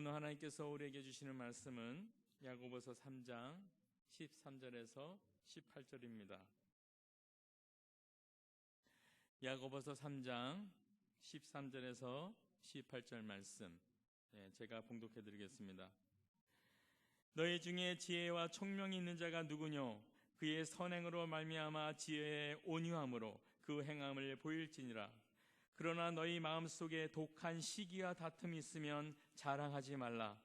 오늘 하나님께서 우리에게 주시는 말씀은 야고보서 3장 13절에서 18절입니다. 야고보서 3장 13절에서 18절 말씀, 제가 봉독해 드리겠습니다. 너희 중에 지혜와 총명이 있는 자가 누구뇨? 그의 선행으로 말미암아 지혜의 온유함으로 그 행함을 보일지니라. 그러나 너희 마음속에 독한 시기와 다툼이 있으면 자랑하지 말라.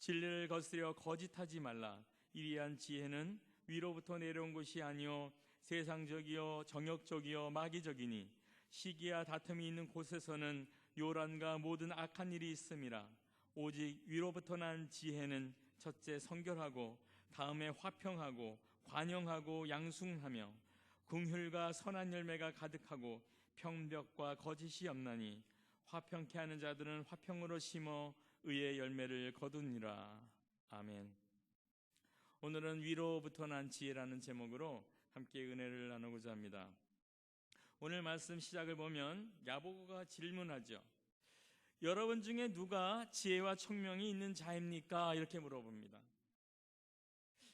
진리를 거스려 거짓하지 말라. 이리한 지혜는 위로부터 내려온 것이 아니요 세상적이요 정욕적이요 마귀적이니 시기와 다툼이 있는 곳에서는 요란과 모든 악한 일이 있음이라. 오직 위로부터 난 지혜는 첫째 성결하고 다음에 화평하고 관용하고 양숭하며 긍휼과 선한 열매가 가득하고 평벽과 거짓이 없나니 화평케 하는 자들은 화평으로 심어 의의 열매를 거두니라. 아멘. 오늘은 위로부터 난 지혜라는 제목으로 함께 은혜를 나누고자 합니다. 오늘 말씀 시작을 보면 야고보가 질문하죠. 여러분 중에 누가 지혜와 총명이 있는 자입니까? 이렇게 물어봅니다.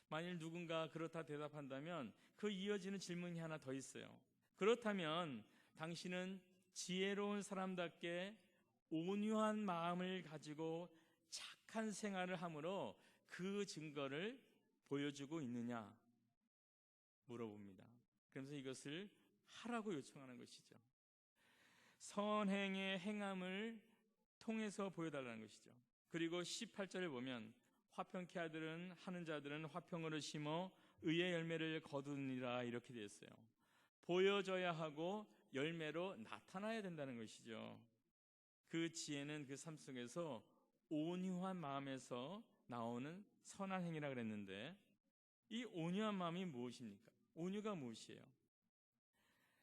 만일 누군가 그렇다 대답한다면 그 이어지는 질문이 하나 더 있어요. 그렇다면 당신은 지혜로운 사람답게 온유한 마음을 가지고 착한 생활을 함으로 그 증거를 보여주고 있느냐 물어봅니다. 그러면서 이것을 하라고 요청하는 것이죠. 선행의 행함을 통해서 보여달라는 것이죠. 그리고 18절을 보면 화평케 하는 자들은 화평으로 심어 의의 열매를 거두니라 이렇게 되어 있어요. 보여져야 하고 열매로 나타나야 된다는 것이죠. 그 지혜는 그 삶 속에서 온유한 마음에서 나오는 선한 행위라 그랬는데, 이 온유한 마음이 무엇입니까? 온유가 무엇이에요?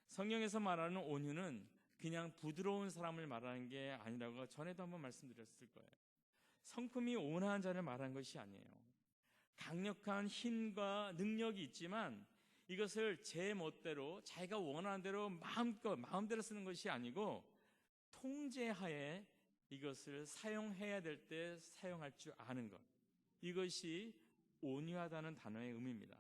성경에서 말하는 온유는 그냥 부드러운 사람을 말하는 게 아니라고 전에도 한번 말씀드렸을 거예요. 성품이 온화한 자를 말하는 것이 아니에요. 강력한 힘과 능력이 있지만 이것을 제 멋대로 자기가 원하는 대로 마음대로 쓰는 것이 아니고 통제하에 이것을 사용해야 될 때 사용할 줄 아는 것, 이것이 온유하다는 단어의 의미입니다.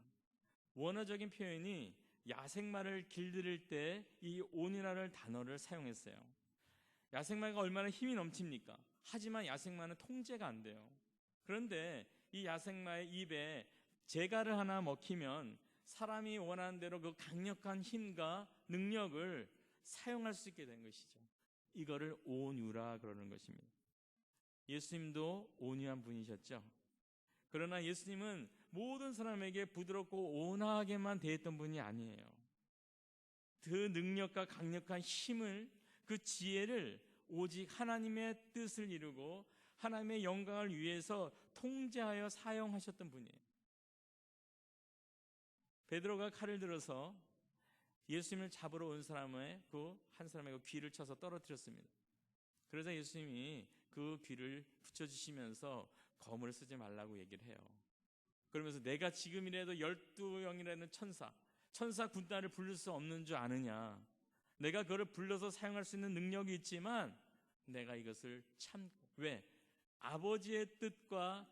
원어적인 표현이 야생마를 길들일 때 이 온유라는 단어를 사용했어요. 야생마가 얼마나 힘이 넘칩니까? 하지만 야생마는 통제가 안 돼요. 그런데 이 야생마의 입에 재갈을 하나 먹히면 사람이 원하는 대로 그 강력한 힘과 능력을 사용할 수 있게 된 것이죠. 이거를 온유라 그러는 것입니다. 예수님도 온유한 분이셨죠. 그러나 예수님은 모든 사람에게 부드럽고 온화하게만 대했던 분이 아니에요. 그 능력과 강력한 힘을, 그 지혜를 오직 하나님의 뜻을 이루고 하나님의 영광을 위해서 통제하여 사용하셨던 분이에요. 베드로가 칼을 들어서 예수님을 잡으러 온 사람의 한 사람의 귀를 쳐서 떨어뜨렸습니다. 그러자 예수님이 그 귀를 붙여주시면서 검을 쓰지 말라고 얘기를 해요. 그러면서 내가 지금이라도 12영이라는 천사 군단을 부를 수 없는 줄 아느냐? 내가 그를 불러서 사용할 수 있는 능력이 있지만 내가 이것을 참고, 왜? 아버지의 뜻과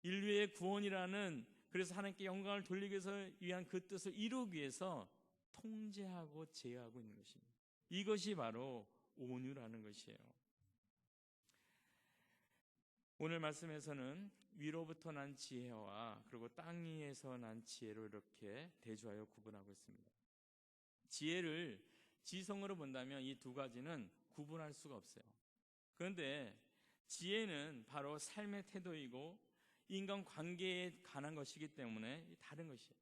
인류의 구원이라는, 그래서 하나님께 영광을 돌리기 위한 그 뜻을 이루기 위해서 통제하고 제어하고 있는 것입니다. 이것이 바로 온유라는 것이에요. 오늘 말씀에서는 위로부터 난 지혜와 그리고 땅 위에서 난 지혜로 이렇게 대조하여 구분하고 있습니다. 지혜를 지성으로 본다면 이 두 가지는 구분할 수가 없어요. 그런데 지혜는 바로 삶의 태도이고 인간 관계에 관한 것이기 때문에 다른 것이에요.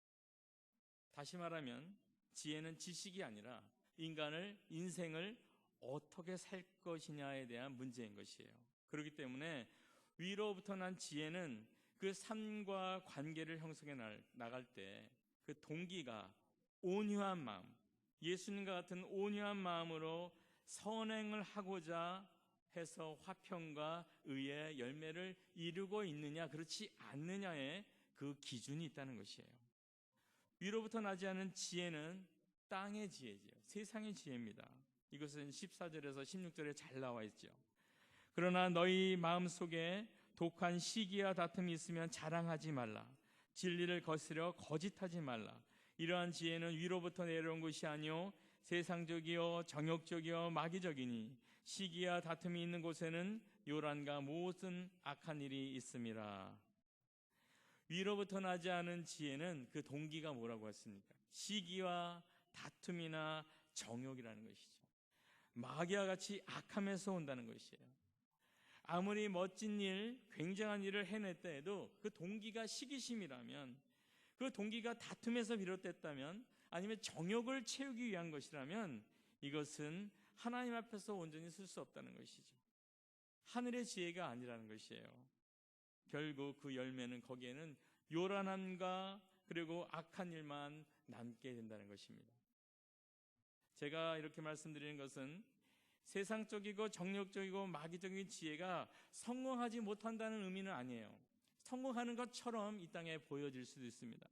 다시 말하면 지혜는 지식이 아니라 인생을 어떻게 살 것이냐에 대한 문제인 것이에요. 그렇기 때문에 위로부터 난 지혜는 그 삶과 관계를 형성해 나갈 때 그 동기가 온유한 마음, 예수님과 같은 온유한 마음으로 선행을 하고자 해서 화평과 의의 열매를 이루고 있느냐 그렇지 않느냐의 그 기준이 있다는 것이에요. 위로부터 나지 않은 지혜는 땅의 지혜지요, 세상의 지혜입니다. 이것은 14절에서 16절에 잘 나와 있죠. 그러나 너희 마음속에 독한 시기와 다툼이 있으면 자랑하지 말라. 진리를 거스려 거짓하지 말라. 이러한 지혜는 위로부터 내려온 것이 아니요 세상적이요 정욕적이요 마귀적이니 시기와 다툼이 있는 곳에는 요란과 모든 악한 일이 있음이라. 위로부터 나지 않은 지혜는 그 동기가 뭐라고 했습니까? 시기와 다툼이나 정욕이라는 것이죠. 마귀와 같이 악함에서 온다는 것이에요. 아무리 멋진 일, 굉장한 일을 해냈다 해도 그 동기가 시기심이라면, 그 동기가 다툼에서 비롯됐다면, 아니면 정욕을 채우기 위한 것이라면 이것은 하나님 앞에서 온전히 쓸 수 없다는 것이죠. 하늘의 지혜가 아니라는 것이에요. 결국 그 열매는 거기에는 요란함과 그리고 악한 일만 남게 된다는 것입니다. 제가 이렇게 말씀드리는 것은 세상적이고 정욕적이고 마귀적인 지혜가 성공하지 못한다는 의미는 아니에요. 성공하는 것처럼 이 땅에 보여질 수도 있습니다.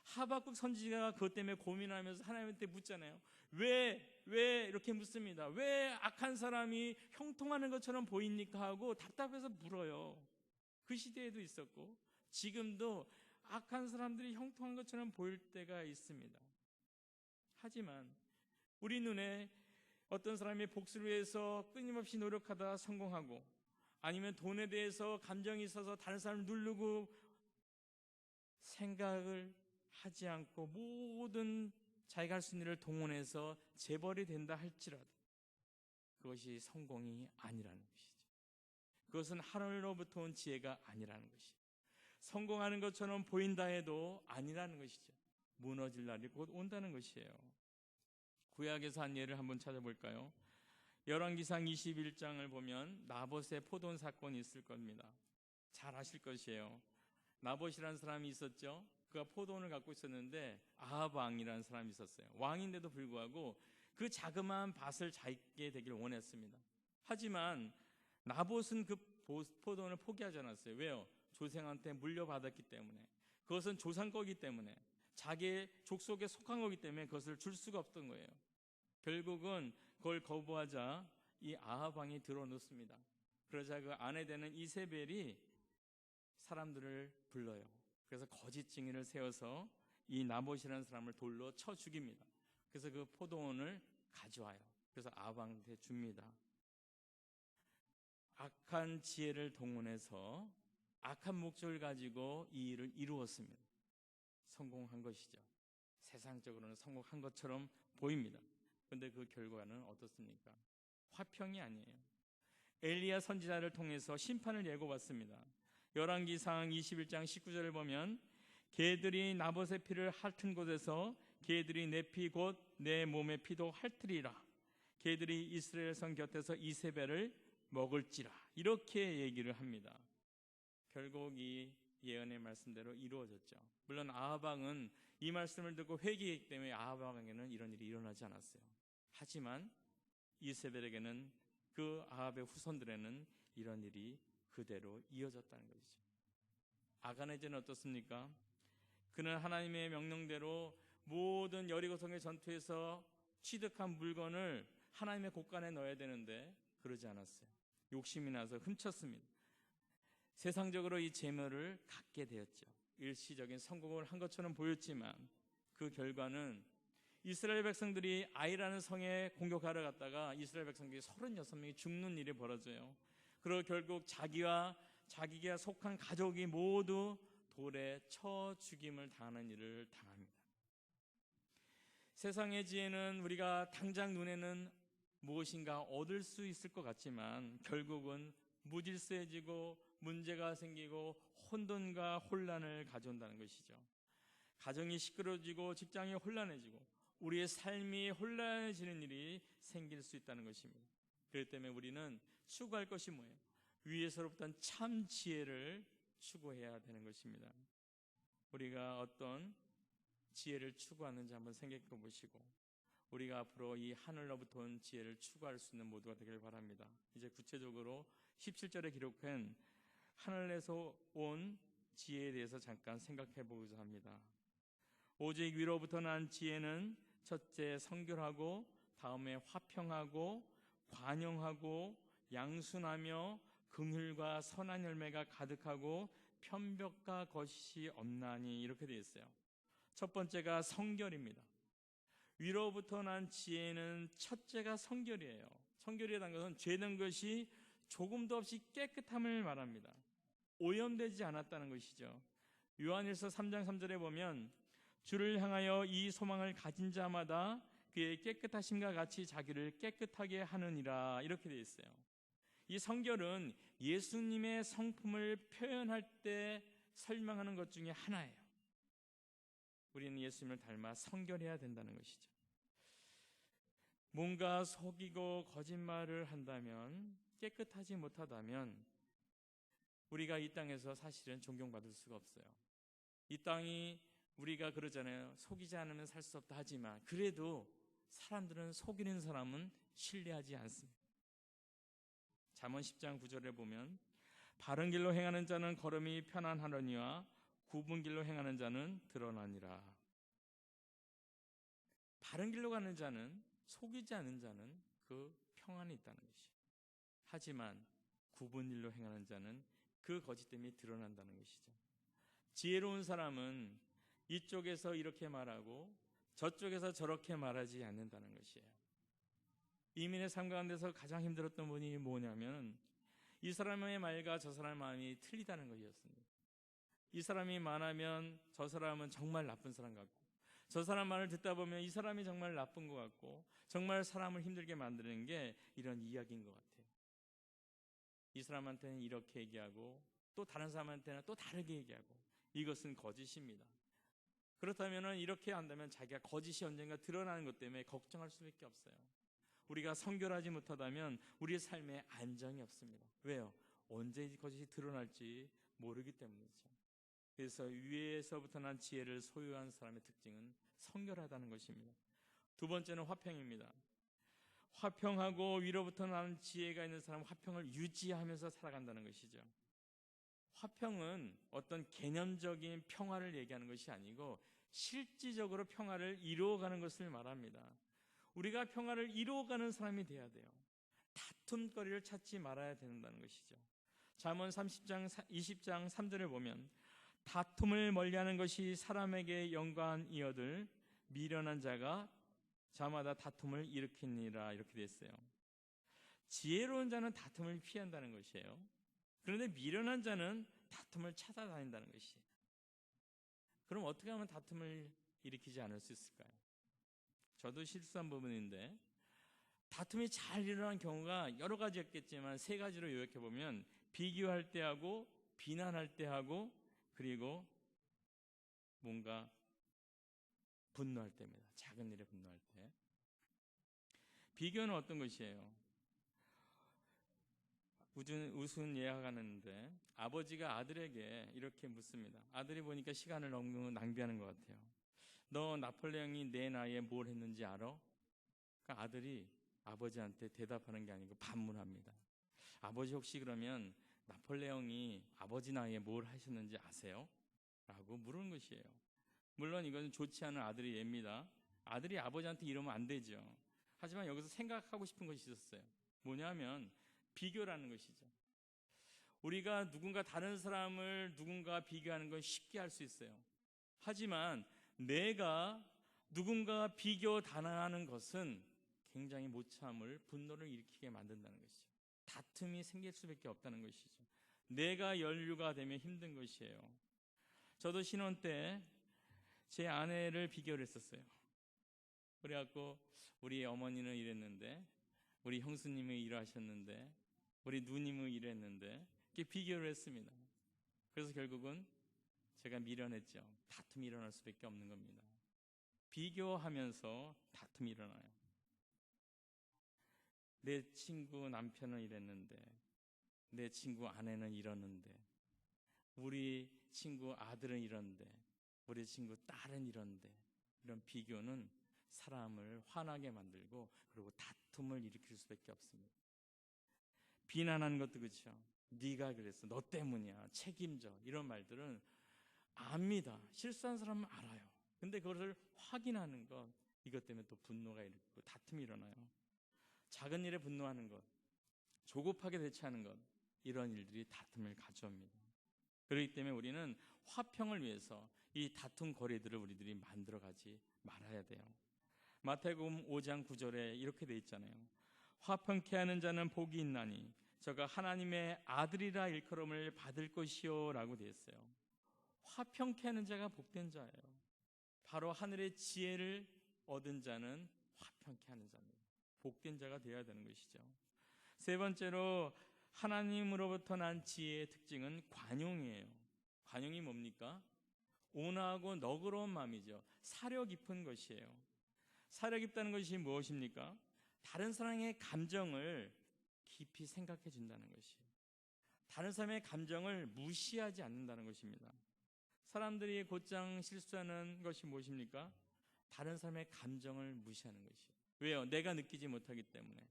하박국 선지자가 그것 때문에 고민하면서 하나님한테 묻잖아요. 왜 이렇게 묻습니다. 왜 악한 사람이 형통하는 것처럼 보입니까? 하고 답답해서 물어요. 그 시대에도 있었고 지금도 악한 사람들이 형통한 것처럼 보일 때가 있습니다. 하지만 우리 눈에 어떤 사람이 복수를 위해서 끊임없이 노력하다 성공하고, 아니면 돈에 대해서 감정이 있어서 다른 사람을 누르고 생각을 하지 않고 모든 자기가 할 수 있는 일을 동원해서 재벌이 된다 할지라도 그것이 성공이 아니라는 것이죠. 그것은 하늘로부터 온 지혜가 아니라는 것이죠. 성공하는 것처럼 보인다 해도 아니라는 것이죠. 무너질 날이 곧 온다는 것이에요. 구약에서 한 예를 한번 찾아볼까요? 열왕기상 21장을 보면 나봇의 포돈 사건이 있을 겁니다. 잘 아실 것이에요. 나봇이라는 사람이 있었죠. 그가 포도원을 갖고 있었는데 아합 왕이라는 사람이 있었어요. 왕인데도 불구하고 그 자그마한 밭을 자기게 되기를 원했습니다. 하지만 나봇은 그 포도원을 포기하지 않았어요. 왜요? 조상한테 물려받았기 때문에, 그것은 조상 거기 때문에, 자기의 족속에 속한 거기 때문에 그것을 줄 수가 없던 거예요. 결국은 그걸 거부하자 이 아합 왕이 들어놓습니다. 그러자 그 아내 되는 이세벨이 사람들을 불러요. 그래서 거짓 증인을 세워서 이 나봇이라는 사람을 돌로 쳐 죽입니다. 그래서 그 포도원을 가져와요. 그래서 아합 왕한테 줍니다. 악한 지혜를 동원해서 악한 목적을 가지고 이 일을 이루었습니다. 성공한 것이죠. 세상적으로는 성공한 것처럼 보입니다. 그런데 그 결과는 어떻습니까? 화평이 아니에요. 엘리야 선지자를 통해서 심판을 예고받습니다. 열왕기상 21장 19절을 보면 개들이 나봇의 피를 핥은 곳에서 개들이 내 피 곧 내 몸의 피도 핥으리라. 개들이 이스라엘 성 곁에서 이세벨을 먹을지라. 이렇게 얘기를 합니다. 결국 이 예언의 말씀대로 이루어졌죠. 물론 아합 왕은 이 말씀을 듣고 회개했기 때문에 아합 왕에게는 이런 일이 일어나지 않았어요. 하지만 이세벨에게는, 그 아합의 후손들에는 이런 일이 그대로 이어졌다는 것이죠. 아간에제는 어떻습니까? 그는 하나님의 명령대로 모든 여리고성의 전투에서 취득한 물건을 하나님의 곳간에 넣어야 되는데 그러지 않았어요. 욕심이 나서 훔쳤습니다. 세상적으로 이 재물을 갖게 되었죠. 일시적인 성공을 한 것처럼 보였지만 그 결과는 이스라엘 백성들이 아이라는 성에 공격하러 갔다가 이스라엘 백성들이 36명이 죽는 일이 벌어져요. 그리고 결국 자기가 속한 가족이 모두 돌에 쳐 죽임을 당하는 일을 당합니다. 세상의 지혜는 우리가 당장 눈에는 무엇인가 얻을 수 있을 것 같지만 결국은 무질서해지고 문제가 생기고 혼돈과 혼란을 가져온다는 것이죠. 가정이 시끄러워지고 직장이 혼란해지고 우리의 삶이 혼란해지는 일이 생길 수 있다는 것입니다. 그렇기 때문에 우리는 추구할 것이 뭐예요? 위에서로부터 참 지혜를 추구해야 되는 것입니다. 우리가 어떤 지혜를 추구하는지 한번 생각해 보시고 우리가 앞으로 이 하늘로부터 온 지혜를 추구할 수 있는 모두가 되길 바랍니다. 이제 구체적으로 17절에 기록한 하늘에서 온 지혜에 대해서 잠깐 생각해 보고자 합니다. 오직 위로부터 난 지혜는 첫째 성결하고 다음에 화평하고 관용하고 양순하며 긍휼과 선한 열매가 가득하고 편벽과 거짓이 없나니 이렇게 되어 있어요. 첫 번째가 성결입니다. 위로부터 난 지혜는 첫째가 성결이에요. 성결이라는 것은 죄된 것이 조금도 없이 깨끗함을 말합니다. 오염되지 않았다는 것이죠. 요한일서 3장 3절에 보면 주를 향하여 이 소망을 가진 자마다 그의 깨끗하심과 같이 자기를 깨끗하게 하느니라 이렇게 되어 있어요. 이 성결은 예수님의 성품을 표현할 때 설명하는 것 중에 하나예요. 우리는 예수님을 닮아 성결해야 된다는 것이죠. 뭔가 속이고 거짓말을 한다면, 깨끗하지 못하다면 우리가 이 땅에서 사실은 존경받을 수가 없어요. 이 땅이 우리가 그러잖아요. 속이지 않으면 살 수 없다 하지만 그래도 사람들은 속이는 사람은 신뢰하지 않습니다. 잠언 10장 9절에 보면 바른 길로 행하는 자는 걸음이 편안하려니와 굽은 길로 행하는 자는 드러나니라. 바른 길로 가는 자는, 속이지 않는 자는 그 평안이 있다는 것이죠. 하지만 굽은 길로 행하는 자는 그 거짓됨이 드러난다는 것이죠. 지혜로운 사람은 이쪽에서 이렇게 말하고 저쪽에서 저렇게 말하지 않는다는 것이에요. 이민의 삶 가운데서 가장 힘들었던 부분이 뭐냐면 이 사람의 말과 저 사람의 마음이 틀리다는 것이었습니다. 이 사람이 말하면 저 사람은 정말 나쁜 사람 같고, 저 사람 말을 듣다 보면 이 사람이 정말 나쁜 것 같고, 정말 사람을 힘들게 만드는 게 이런 이야기인 것 같아요. 이 사람한테는 이렇게 얘기하고 또 다른 사람한테는 또 다르게 얘기하고, 이것은 거짓입니다. 그렇다면 이렇게 한다면 자기가 거짓이 언젠가 드러나는 것 때문에 걱정할 수밖에 없어요. 우리가 성결하지 못하다면 우리의 삶에 안정이 없습니다. 왜요? 언제 거짓이 드러날지 모르기 때문이죠. 그래서 위에서부터 난 지혜를 소유한 사람의 특징은 성결하다는 것입니다. 두 번째는 화평입니다. 화평하고 위로부터 나는 지혜가 있는 사람은 화평을 유지하면서 살아간다는 것이죠. 화평은 어떤 개념적인 평화를 얘기하는 것이 아니고 실질적으로 평화를 이루어가는 것을 말합니다. 우리가 평화를 이루어가는 사람이 돼야 돼요. 다툼거리를 찾지 말아야 된다는 것이죠. 잠언 30장 20장 3절에 보면 다툼을 멀리하는 것이 사람에게 영광이어들 미련한 자가 자마다 다툼을 일으키니라 이렇게 됐어요. 지혜로운 자는 다툼을 피한다는 것이에요. 그런데 미련한 자는 다툼을 찾아다닌다는 것이에요. 그럼 어떻게 하면 다툼을 일으키지 않을 수 있을까요? 저도 실수한 부분인데 다툼이 잘 일어난 경우가 여러 가지였겠지만 세 가지로 요약해보면 비교할 때 하고 비난할 때 하고 그리고 뭔가 분노할 때입니다. 작은 일에 분노할 때. 비교는 어떤 것이에요? 우스운 예화가 있는데 아버지가 아들에게 이렇게 묻습니다. 아들이 보니까 시간을 너무 낭비하는 것 같아요. 너 나폴레옹이 내 나이에 뭘 했는지 알아? 그러니까 아들이 아버지한테 대답하는 게 아니고 반문합니다. 아버지 혹시 그러면 나폴레옹이 아버지 나이에 뭘 하셨는지 아세요? 라고 물은 것이에요. 물론 이건 좋지 않은 아들의 예입니다. 아들이 아버지한테 이러면 안 되죠. 하지만 여기서 생각하고 싶은 것이 있었어요. 뭐냐면 비교라는 것이죠. 우리가 누군가 다른 사람을 누군가 비교하는 건 쉽게 할 수 있어요. 하지만 내가 누군가 비교 당하는 것은 굉장히 못 참을 분노를 일으키게 만든다는 것이죠. 다툼이 생길 수밖에 없다는 것이죠. 내가 연류가 되면 힘든 것이에요. 저도 신혼 때 제 아내를 비교를 했었어요. 그래갖고 우리 어머니는 이랬는데 우리 형수님은 일하셨는데 우리 누님은 일했는데 이렇게 비교를 했습니다. 그래서 결국은 제가 미련했죠. 다툼이 일어날 수밖에 없는 겁니다. 비교하면서 다툼이 일어나요. 내 친구 남편은 이랬는데 내 친구 아내는 이러는데 우리 친구 아들은 이런데 우리 친구 딸은 이런데 이런 비교는 사람을 화나게 만들고 그리고 다툼을 일으킬 수밖에 없습니다. 비난하는 것도 그렇죠. 네가 그랬어. 너 때문이야. 책임져. 이런 말들은 압니다. 실수한 사람은 알아요. 근데 그것을 확인하는 것, 이것 때문에 또 분노가 일어나고 다툼이 일어나요. 작은 일에 분노하는 것, 조급하게 대처하는 것, 이런 일들이 다툼을 가져옵니다. 그렇기 때문에 우리는 화평을 위해서 이 다툼 거리들을 우리들이 만들어가지 말아야 돼요. 마태복음 5장 9절에 이렇게 돼 있잖아요. 화평케 하는 자는 복이 있나니 저가 하나님의 아들이라 일컬음을 받을 것이요 라고 되어 있어요. 화평케 하는 자가 복된 자예요. 바로 하늘의 지혜를 얻은 자는 화평케 하는 자입니다. 복된 자가 되어야 되는 것이죠. 세 번째로 하나님으로부터 난 지혜의 특징은 관용이에요. 관용이 뭡니까? 온화하고 너그러운 마음이죠. 사려 깊은 것이에요. 사려 깊다는 것이 무엇입니까? 다른 사람의 감정을 깊이 생각해 준다는 것이에요. 다른 사람의 감정을 무시하지 않는다는 것입니다. 사람들이 곧장 실수하는 것이 무엇입니까? 다른 사람의 감정을 무시하는 것이에요. 왜요? 내가 느끼지 못하기 때문에.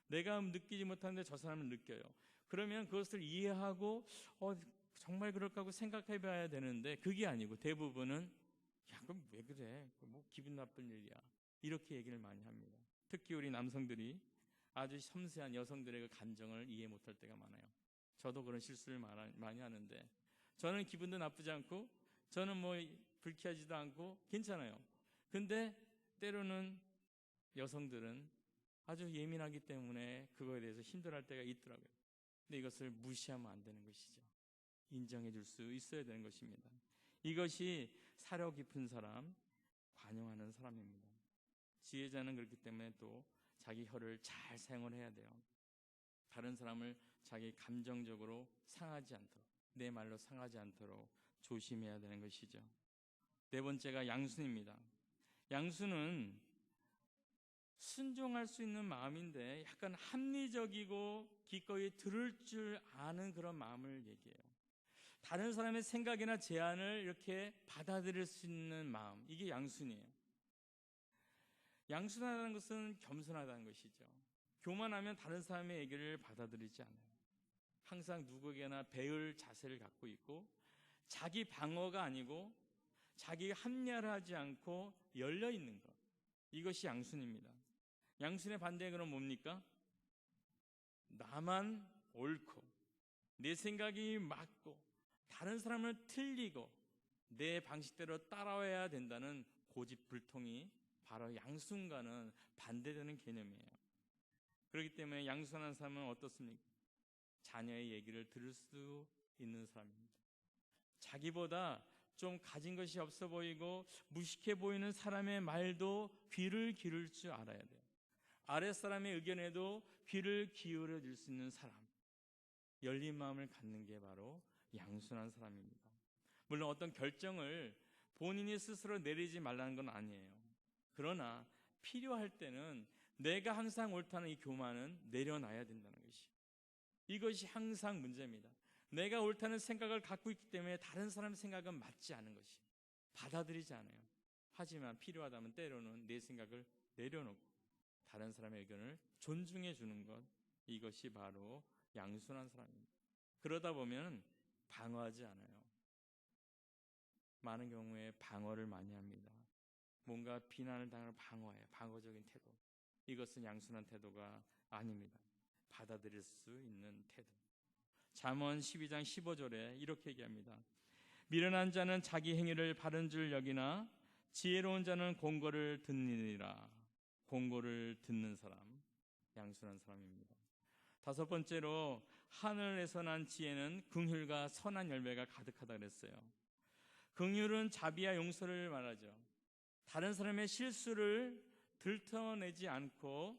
내가 느끼지 못하는데 저 사람은 느껴요. 그러면 그것을 이해하고 정말 그럴까 하고 생각해 봐야 되는데 그게 아니고 대부분은 야, 그럼 왜 그래? 뭐 기분 나쁜 일이야. 이렇게 얘기를 많이 합니다. 특히 우리 남성들이 아주 섬세한 여성들의 그 감정을 이해 못할 때가 많아요. 저도 그런 실수를 많이 하는데 저는 기분도 나쁘지 않고 저는 뭐 불쾌하지도 않고 괜찮아요. 근데 때로는 여성들은 아주 예민하기 때문에 그거에 대해서 힘들어할 때가 있더라고요. 근데 이것을 무시하면 안 되는 것이죠. 인정해 줄 수 있어야 되는 것입니다. 이것이 사려 깊은 사람, 관용하는 사람입니다. 지혜자는 그렇기 때문에 또 자기 혀를 잘 사용을 해야 돼요. 다른 사람을 자기 감정적으로 상하지 않도록, 내 말로 상하지 않도록 조심해야 되는 것이죠. 네 번째가 양순입니다. 양순은 순종할 수 있는 마음인데 약간 합리적이고 기꺼이 들을 줄 아는 그런 마음을 얘기해요. 다른 사람의 생각이나 제안을 이렇게 받아들일 수 있는 마음, 이게 양순이에요. 양순하다는 것은 겸손하다는 것이죠. 교만하면 다른 사람의 얘기를 받아들이지 않아요. 항상 누구에게나 배울 자세를 갖고 있고 자기 방어가 아니고 자기 합리화를 하지 않고 열려 있는 것, 이것이 양순입니다. 양순의 반대가 그럼 뭡니까? 나만 옳고 내 생각이 맞고 다른 사람을 틀리고 내 방식대로 따라와야 된다는 고집불통이 바로 양순과는 반대되는 개념이에요. 그렇기 때문에 양순한 사람은 어떻습니까? 자녀의 얘기를 들을 수 있는 사람입니다. 자기보다 좀 가진 것이 없어 보이고 무식해 보이는 사람의 말도 귀를 기울일 줄 알아야 돼요. 아랫사람의 의견에도 귀를 기울여 줄 수 있는 사람, 열린 마음을 갖는 게 바로 양순한 사람입니다. 물론 어떤 결정을 본인이 스스로 내리지 말라는 건 아니에요. 그러나 필요할 때는 내가 항상 옳다는 이 교만은 내려놔야 된다는 것이, 이것이 항상 문제입니다. 내가 옳다는 생각을 갖고 있기 때문에 다른 사람의 생각은 맞지 않은 것이, 받아들이지 않아요. 하지만 필요하다면 때로는 내 생각을 내려놓고 다른 사람의 의견을 존중해 주는 것, 이것이 바로 양순한 사람입니다. 그러다 보면 방어하지 않아요. 많은 경우에 방어를 많이 합니다. 뭔가 비난을 당할 방어해요. 방어적인 태도. 이것은 양순한 태도가 아닙니다. 받아들일 수 있는 태도. 잠언 12장 15절에 이렇게 얘기합니다. 미련한 자는 자기 행위를 바른 줄 여기나 지혜로운 자는 공고를 듣느니라. 공고를 듣는 사람, 양순한 사람입니다. 다섯 번째로 하늘에서 난 지혜는 긍휼과 선한 열매가 가득하다 그랬어요. 긍휼은 자비와 용서를 말하죠. 다른 사람의 실수를 들춰내지 않고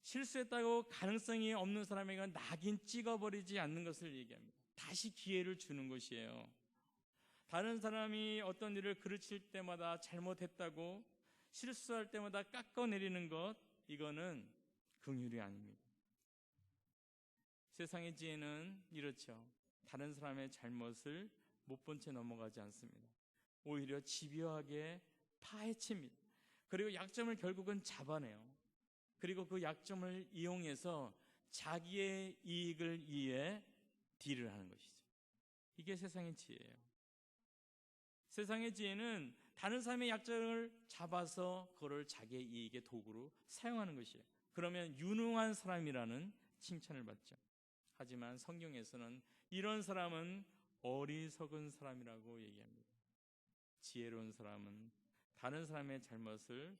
실수했다고 가능성이 없는 사람에게 낙인 찍어버리지 않는 것을 얘기합니다. 다시 기회를 주는 것이에요. 다른 사람이 어떤 일을 그르칠 때마다 잘못했다고 실수할 때마다 깎아내리는 것, 이거는 긍휼이 아닙니다. 세상의 지혜는 이렇죠. 다른 사람의 잘못을 못 본 채 넘어가지 않습니다. 오히려 집요하게 파헤칩니다. 그리고 약점을 결국은 잡아내요. 그리고 그 약점을 이용해서 자기의 이익을 위해 딜을 하는 것이죠. 이게 세상의 지혜예요. 세상의 지혜는 다른 사람의 약점을 잡아서 그걸 자기의 이익의 도구로 사용하는 것이에요. 그러면 유능한 사람이라는 칭찬을 받죠. 하지만 성경에서는 이런 사람은 어리석은 사람이라고 얘기합니다. 지혜로운 사람은 다른 사람의 잘못을,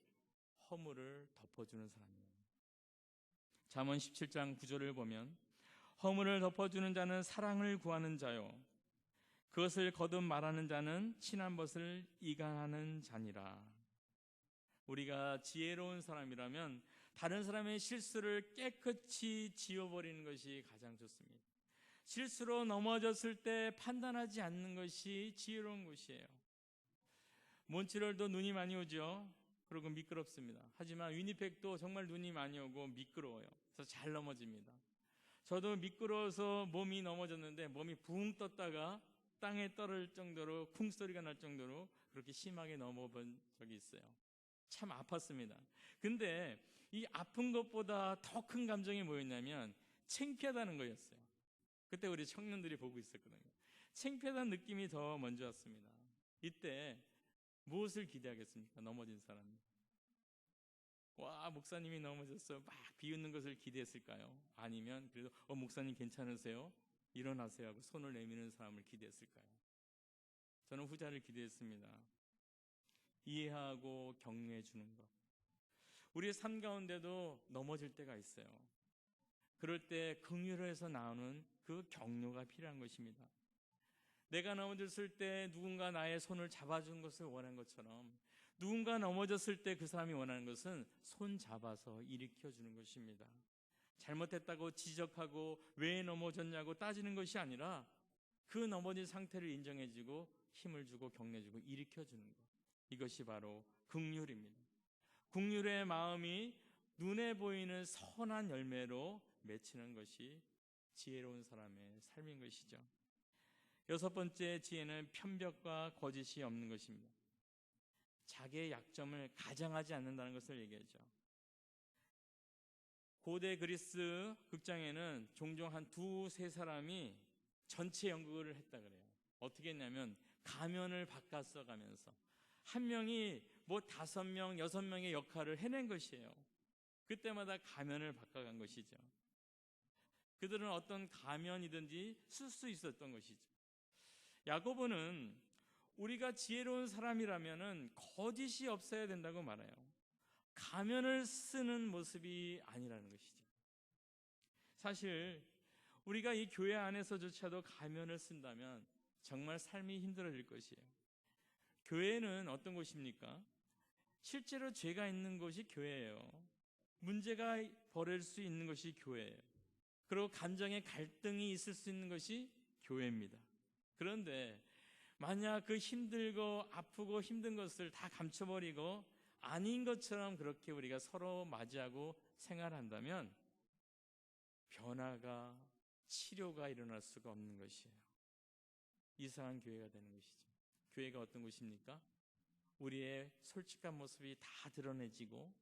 허물을 덮어주는 사람이에요. 잠언 17장 9절을 보면 허물을 덮어주는 자는 사랑을 구하는 자요, 그것을 거듭 말하는 자는 친한 것을 이간하는 자니라. 우리가 지혜로운 사람이라면 다른 사람의 실수를 깨끗이 지워버리는 것이 가장 좋습니다. 실수로 넘어졌을 때 판단하지 않는 것이 지혜로운 것이에요. 몬트리올도 눈이 많이 오죠. 그리고 미끄럽습니다. 하지만 위니펙도 정말 눈이 많이 오고 미끄러워요. 그래서 잘 넘어집니다. 저도 미끄러워서 몸이 넘어졌는데 몸이 붕 떴다가 땅에 떨어질 정도로 쿵 소리가 날 정도로 그렇게 심하게 넘어본 적이 있어요. 참 아팠습니다. 근데 이 아픈 것보다 더 큰 감정이 뭐였냐면 창피하다는 거였어요. 그때 우리 청년들이 보고 있었거든요. 창피하다는 느낌이 더 먼저 왔습니다. 이때 무엇을 기대하겠습니까? 넘어진 사람이. 와, 목사님이 넘어졌어요. 막 비웃는 것을 기대했을까요? 아니면 그래도 목사님 괜찮으세요? 일어나세요 하고 손을 내미는 사람을 기대했을까요? 저는 후자를 기대했습니다. 이해하고 격려해 주는 것. 우리의 삶 가운데도 넘어질 때가 있어요. 그럴 때 긍휼에서 나오는 그 격려가 필요한 것입니다. 내가 넘어졌을 때 누군가 나의 손을 잡아주는 것을 원하는 것처럼 누군가 넘어졌을 때 그 사람이 원하는 것은 손 잡아서 일으켜주는 것입니다. 잘못했다고 지적하고 왜 넘어졌냐고 따지는 것이 아니라 그 넘어진 상태를 인정해주고 힘을 주고 격려해주고 일으켜주는 것. 이것이 바로 긍휼입니다. 긍휼의 마음이 눈에 보이는 선한 열매로 맺히는 것이 지혜로운 사람의 삶인 것이죠. 여섯 번째 지혜는 편벽과 거짓이 없는 것입니다. 자기의 약점을 가장하지 않는다는 것을 얘기하죠. 고대 그리스 극장에는 종종 한 두세 사람이 전체 연극을 했다 그래요. 어떻게 했냐면 가면을 바꿔 써가면서 한 명이 뭐 5명, 6명의 역할을 해낸 것이에요. 그때마다 가면을 바꿔간 것이죠. 그들은 어떤 가면이든지 쓸 수 있었던 것이죠. 야고보는 우리가 지혜로운 사람이라면 거짓이 없어야 된다고 말해요. 가면을 쓰는 모습이 아니라는 것이죠. 사실 우리가 이 교회 안에서조차도 가면을 쓴다면 정말 삶이 힘들어질 것이에요. 교회는 어떤 곳입니까? 실제로 죄가 있는 곳이 교회예요. 문제가 벌어질 수 있는 것이 교회예요. 그리고 감정의 갈등이 있을 수 있는 것이 교회입니다. 그런데 만약 그 힘들고 아프고 힘든 것을 다 감춰버리고 아닌 것처럼 그렇게 우리가 서로 맞이하고 생활한다면 변화가, 치료가 일어날 수가 없는 것이에요. 이상한 교회가 되는 것이죠. 교회가 어떤 곳입니까? 우리의 솔직한 모습이 다 드러내지고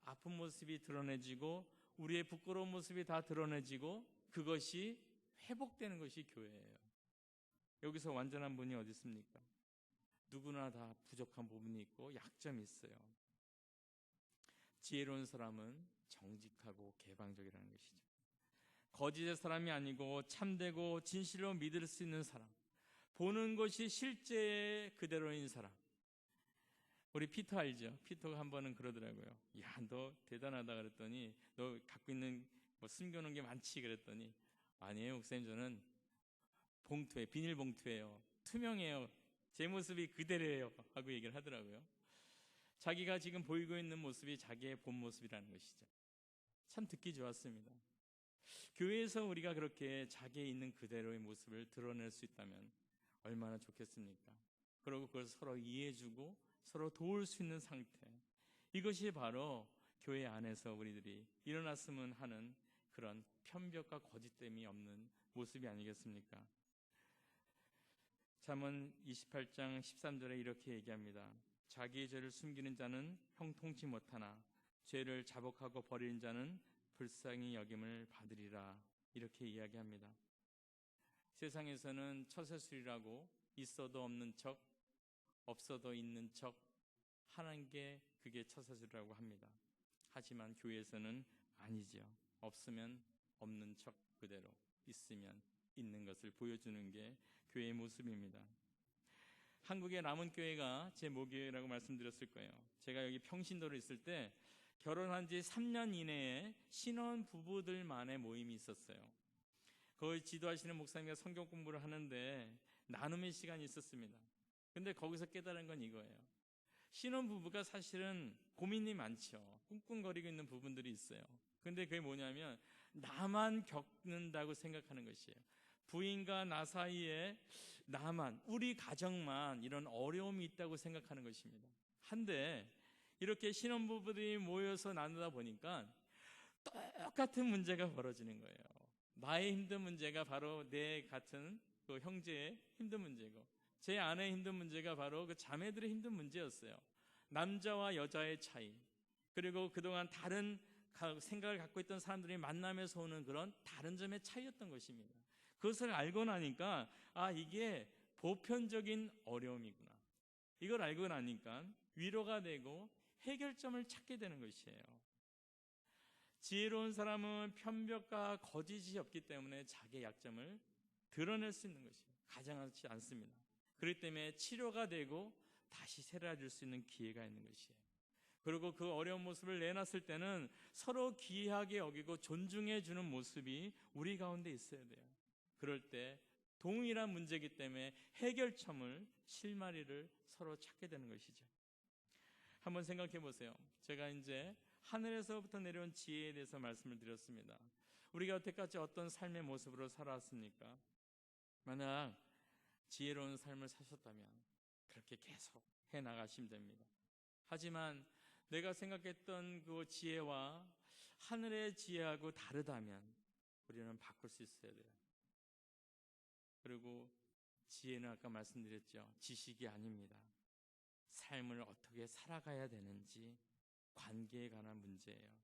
아픈 모습이 드러내지고 우리의 부끄러운 모습이 다 드러내지고 그것이 회복되는 것이 교회예요. 여기서 완전한 분이 어디 있습니까? 누구나 다 부족한 부분이 있고 약점이 있어요. 지혜로운 사람은 정직하고 개방적이라는 것이죠. 거짓의 사람이 아니고 참되고 진실로 믿을 수 있는 사람, 보는 것이 실제 그대로인 사람. 우리 피터 알죠? 피터가 한 번은 그러더라고요. 야, 너 대단하다 그랬더니 너 갖고 있는 뭐 숨겨놓은 게 많지 그랬더니 아니에요 목사님, 저는 봉투에 비닐봉투예요. 투명해요. 제 모습이 그대로예요 하고 얘기를 하더라고요. 자기가 지금 보이고 있는 모습이 자기의 본 모습이라는 것이죠. 참 듣기 좋았습니다. 교회에서 우리가 그렇게 자기의 있는 그대로의 모습을 드러낼 수 있다면 얼마나 좋겠습니까? 그리고 그걸 서로 이해해주고 서로 도울 수 있는 상태, 이것이 바로 교회 안에서 우리들이 일어났으면 하는 그런 편벽과 거짓됨이 없는 모습이 아니겠습니까? 잠언 28장 13절에 이렇게 얘기합니다. 자기의 죄를 숨기는 자는 형통치 못하나 죄를 자복하고 버리는 자는 불쌍히 여김을 받으리라, 이렇게 이야기합니다. 세상에서는 처세술이라고 있어도 없는 척, 없어도 있는 척 하는 게 그게 처세술이라고 합니다. 하지만 교회에서는 아니죠. 없으면 없는 척 그대로, 있으면 있는 것을 보여주는 게 교회의 모습입니다. 한국의 남은교회가 제 모교회라고 말씀드렸을 거예요. 제가 여기 평신도로 있을 때 결혼한 지 3년 이내에 신혼 부부들만의 모임이 있었어요. 거기 지도하시는 목사님과 성경 공부를 하는데 나눔의 시간이 있었습니다. 근데 거기서 깨달은 건 이거예요. 신혼 부부가 사실은 고민이 많죠. 꿍꿍거리고 있는 부분들이 있어요. 근데 그게 뭐냐면 나만 겪는다고 생각하는 것이에요. 부인과 나 사이에 나만, 우리 가정만 이런 어려움이 있다고 생각하는 것입니다. 한데 이렇게 신혼부부들이 모여서 나누다 보니까 똑같은 문제가 벌어지는 거예요. 나의 힘든 문제가 바로 내 같은 그 형제의 힘든 문제고, 제 아내의 힘든 문제가 바로 그 자매들의 힘든 문제였어요. 남자와 여자의 차이, 그리고 그동안 다른 생각을 갖고 있던 사람들이 만나면서 오는 그런 다른 점의 차이였던 것입니다. 그것을 알고 나니까 이게 보편적인 어려움이구나. 이걸 알고 나니까 위로가 되고 해결점을 찾게 되는 것이에요. 지혜로운 사람은 편벽과 거짓이 없기 때문에 자기의 약점을 드러낼 수 있는 것이에요. 가장하지 않습니다. 그렇기 때문에 치료가 되고 다시 새로워질 수 있는 기회가 있는 것이에요. 그리고 그 어려운 모습을 내놨을 때는 서로 귀하게 여기고 존중해 주는 모습이 우리 가운데 있어야 돼요. 그럴 때 동일한 문제이기 때문에 해결점을, 실마리를 서로 찾게 되는 것이죠. 한번 생각해 보세요. 제가 이제 하늘에서부터 내려온 지혜에 대해서 말씀을 드렸습니다. 우리가 여태까지 어떤 삶의 모습으로 살아왔습니까? 만약 지혜로운 삶을 사셨다면 그렇게 계속 해나가시면 됩니다. 하지만 내가 생각했던 그 지혜와 하늘의 지혜하고 다르다면 우리는 바꿀 수 있어야 돼요. 그리고 지혜는 아까 말씀드렸죠. 지식이 아닙니다. 삶을 어떻게 살아가야 되는지 관계에 관한 문제예요.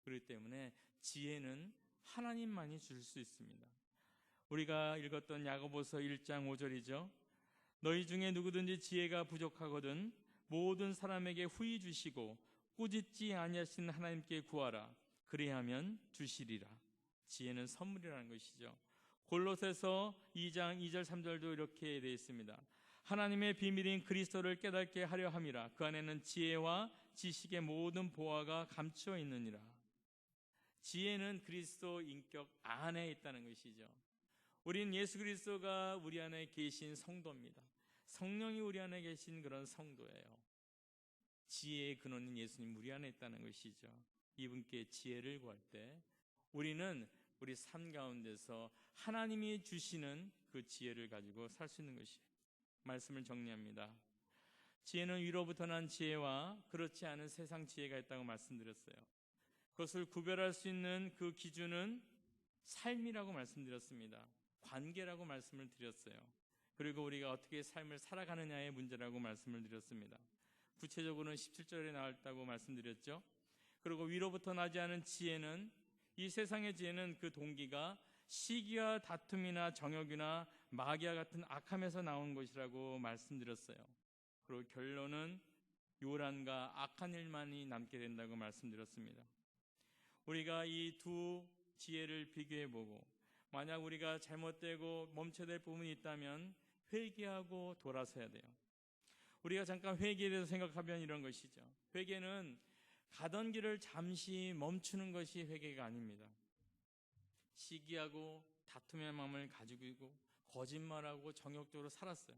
그렇기 때문에 지혜는 하나님만이 줄 수 있습니다. 우리가 읽었던 야고보서 1장 5절이죠. 너희 중에 누구든지 지혜가 부족하거든 모든 사람에게 후히 주시고 꾸짖지 아니하시는 하나님께 구하라. 그리하면 주시리라. 지혜는 선물이라는 것이죠. 골로새서 2장 2절 3절도 이렇게 되어 있습니다. 하나님의 비밀인 그리스도를 깨닫게 하려 함이라. 그 안에는 지혜와 지식의 모든 보화가 감추어 있느니라. 지혜는 그리스도 인격 안에 있다는 것이죠. 우린 예수 그리스도가 우리 안에 계신 성도입니다. 성령이 우리 안에 계신 그런 성도예요. 지혜의 근원인 예수님 우리 안에 있다는 것이죠. 이분께 지혜를 구할 때 우리는 우리 삶 가운데서 하나님이 주시는 그 지혜를 가지고 살 수 있는 것이에요. 말씀을 정리합니다. 지혜는 위로부터 난 지혜와 그렇지 않은 세상 지혜가 있다고 말씀드렸어요. 그것을 구별할 수 있는 그 기준은 삶이라고 말씀드렸습니다. 관계라고 말씀을 드렸어요. 그리고 우리가 어떻게 삶을 살아가느냐의 문제라고 말씀을 드렸습니다. 구체적으로는 17절에 나왔다고 말씀드렸죠. 그리고 위로부터 나지 않은 지혜는, 이 세상의 지혜는 그 동기가 시기와 다툼이나 정욕이나 마귀와 같은 악함에서 나온 것이라고 말씀드렸어요. 그리고 결론은 요란과 악한 일만이 남게 된다고 말씀드렸습니다. 우리가 이 두 지혜를 비교해보고 만약 우리가 잘못되고 멈춰야 될 부분이 있다면 회개하고 돌아서야 돼요. 우리가 잠깐 회개에 대해서 생각하면 이런 것이죠. 회개는 가던 길을 잠시 멈추는 것이 회개가 아닙니다. 시기하고 다툼의 마음을 가지고 있고 거짓말하고 정욕적으로 살았어요.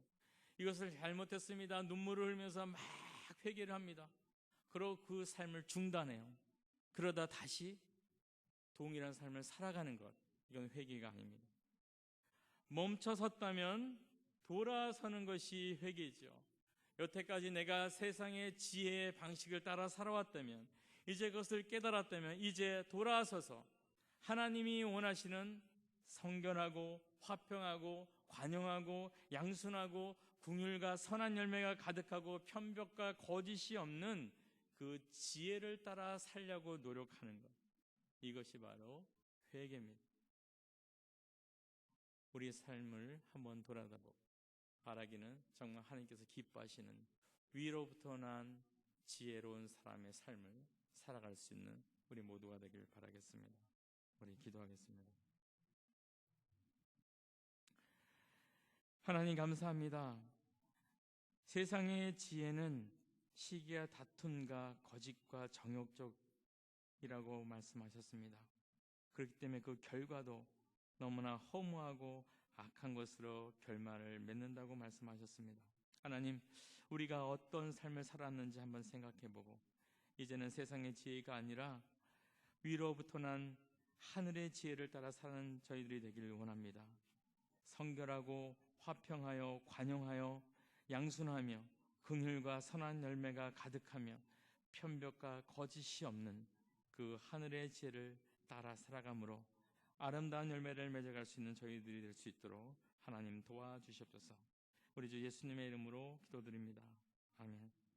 이것을 잘못했습니다. 눈물을 흘리면서 막 회개를 합니다. 그리고 그 삶을 중단해요. 그러다 다시 동일한 삶을 살아가는 것, 이건 회개가 아닙니다. 멈춰섰다면 돌아서는 것이 회개죠. 여태까지 내가 세상의 지혜의 방식을 따라 살아왔다면, 이제 그것을 깨달았다면 이제 돌아서서 하나님이 원하시는 성결하고 화평하고 관용하고 양순하고 긍휼과 선한 열매가 가득하고 편벽과 거짓이 없는 그 지혜를 따라 살려고 노력하는 것, 이것이 바로 회개입니다. 우리 삶을 한번 돌아다보고 바라기는 정말 하나님께서 기뻐하시는 위로부터 난 지혜로운 사람의 삶을 살아갈 수 있는 우리 모두가 되길 바라겠습니다. 우리 기도하겠습니다. 하나님 감사합니다. 세상의 지혜는 시기와 다툼과 거짓과 정욕적이라고 말씀하셨습니다. 그렇기 때문에 그 결과도 너무나 허무하고 악한 것으로 결말을 맺는다고 말씀하셨습니다. 하나님, 우리가 어떤 삶을 살았는지 한번 생각해보고 이제는 세상의 지혜가 아니라 위로부터 난 하늘의 지혜를 따라 사는 저희들이 되기를 원합니다. 성결하고 화평하여 관용하여 양순하며 긍휼과 선한 열매가 가득하며 편벽과 거짓이 없는 그 하늘의 지혜를 따라 살아감으로 아름다운 열매를 맺어갈 수 있는 저희들이 될 수 있도록 하나님 도와주시옵소서. 우리 주 예수님의 이름으로 기도드립니다. 아멘.